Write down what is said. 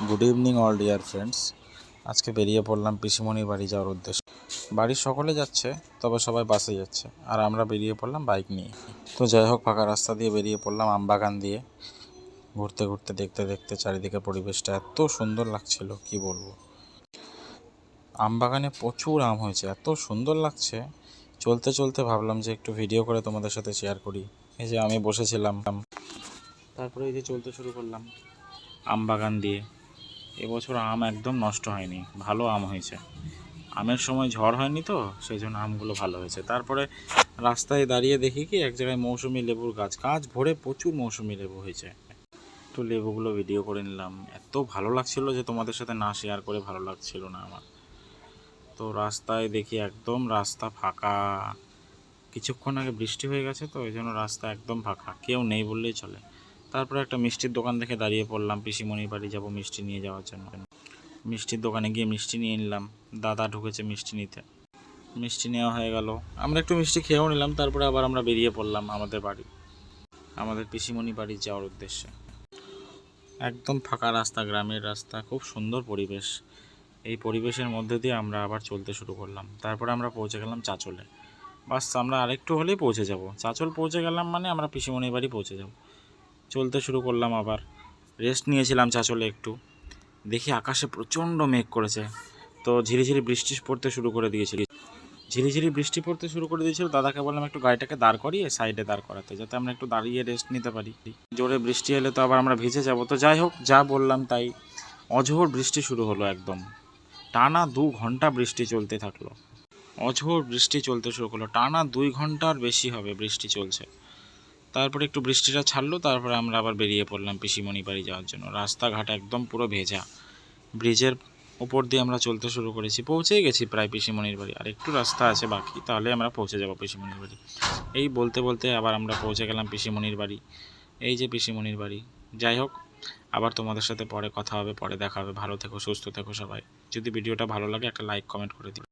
Good evening all dear friends. আজকে বেরিয়ে পড়লাম পিসিমণির বাড়ি যাওয়ার উদ্দেশ্যে। বাড়ির সকলে যাচ্ছে, তবে সবাই বাসে যাচ্ছে, আর আমরা বেরিয়ে পড়লাম বাইক নিয়ে। তো যাই হোক, ফাঁকা রাস্তা দিয়ে বেরিয়ে পড়লাম আমবাগান দিয়ে। ঘুরতে ঘুরতে দেখতে দেখতে চারিদিকে পরিবেশটা এত সুন্দর লাগছিল, কি বলবো। আমবাগানে প্রচুর আম হয়েছে, এত সুন্দর লাগছে। চলতে চলতে ভাবলাম যে একটু ভিডিও করে তোমাদের সাথে শেয়ার করি। এই যে আমি বসেছিলাম, তারপরে এই যে চলতে শুরু করলাম আমবাগান দিয়ে। এবছর আম একদম নষ্ট হয়নি, ভালো আম হয়েছে। আমের সময় ঝড় হয়নি তো, সেই জন্য আমগুলো ভালো হয়েছে। তারপরে রাস্তায় দাঁড়িয়ে দেখি কি এক জায়গায় মৌসুমি লেবুর গাছ ভরে প্রচুর মৌসুমি লেবু হয়েছে। তো লেবুগুলো ভিডিও করে নিলাম, এত ভালো লাগছিল যে তোমাদের সাথে না শেয়ার করে ভালো লাগছিল না আমার। তো রাস্তায় দেখি একদম রাস্তা ফাঁকা। কিছুক্ষণ আগে বৃষ্টি হয়ে গেছে তো এই জন্য রাস্তা একদম ফাঁকা, কেউ নেই বললেই চলে। তারপরে একটা মিষ্টির দোকান দেখে দাঁড়িয়ে পড়লাম, পিসিমণির বাড়ি যাব মিষ্টি নিয়ে যাওয়ার জন্য। মিষ্টির দোকানে গিয়ে মিষ্টি নিয়ে নিলাম। দাদা ঢুকেছে মিষ্টি নিতে, মিষ্টি নেওয়া হয়ে গেল। আমরা একটু মিষ্টি খেয়েও নিলাম। তারপরে আবার আমরা বেরিয়ে পড়লাম আমাদের পিসিমণি বাড়ি যাওয়ার উদ্দেশ্যে। একদম ফাঁকা রাস্তা, গ্রামের রাস্তা, খুব সুন্দর পরিবেশ। এই পরিবেশের মধ্যে দিয়ে আমরা আবার চলতে শুরু করলাম। তারপরে আমরা পৌঁছে গেলাম চাঁচলে। বাস, আমরা আরেকটু হলেই পৌঁছে যাব। চাঁচল পৌঁছে গেলাম মানে আমরা পিসিমণির বাড়ি পৌঁছে যাব। চলতে শুরু করলাম, আবার রেস্ট নিয়েছিলাম চাঁচলে একটু। দেখি আকাশে প্রচণ্ড মেঘ করেছে, তো ঝিরিঝিরি বৃষ্টি পড়তে শুরু করে দিয়েছিল। দাদাকে বললাম একটু গাড়িটাকে দাঁড় করিয়ে সাইডে দাঁড় করাতে, যাতে আমরা একটু দাঁড়িয়ে রেস্ট নিতে পারি। জোরে বৃষ্টি এলে তো আবার আমরা ভিজে যাব। তো যাই হোক, যা বললাম তাই। অঝোর বৃষ্টি শুরু হলো, একদম টানা 2 ঘন্টা বৃষ্টি চলতে থাকলো। অঝোর বৃষ্টি চলতে শুরু করলো, টানা 2 ঘন্টার বেশি হবে বৃষ্টি চলছে। তারপরে একটু বৃষ্টিটা ছাড়লো, তারপরে আমরা আবার বেরিয়ে পড়লাম পিসিমণি বাড়ি যাওয়ার জন্য। রাস্তাঘাট একদম পুরো ভেজা। ব্রিজের উপর দিয়ে আমরা চলতে শুরু করেছি, পৌঁছেই গেছি প্রায় পিসিমণির বাড়ি। আর একটু রাস্তা আছে বাকি, তাহলে আমরা পৌঁছে যাব পিসিমণির বাড়ি। এই বলতে বলতে আবার আমরা পৌঁছে গেলাম পিসিমণির বাড়ি। এই যে পিসিমণির বাড়ি। যাই হোক, আবার তোমাদের সাথে পরে কথা হবে, পরে দেখা হবে। ভালো থেকো, সুস্থ থেকো সবাই। যদি ভিডিওটা ভালো লাগে একটা লাইক কমেন্ট করে দিও।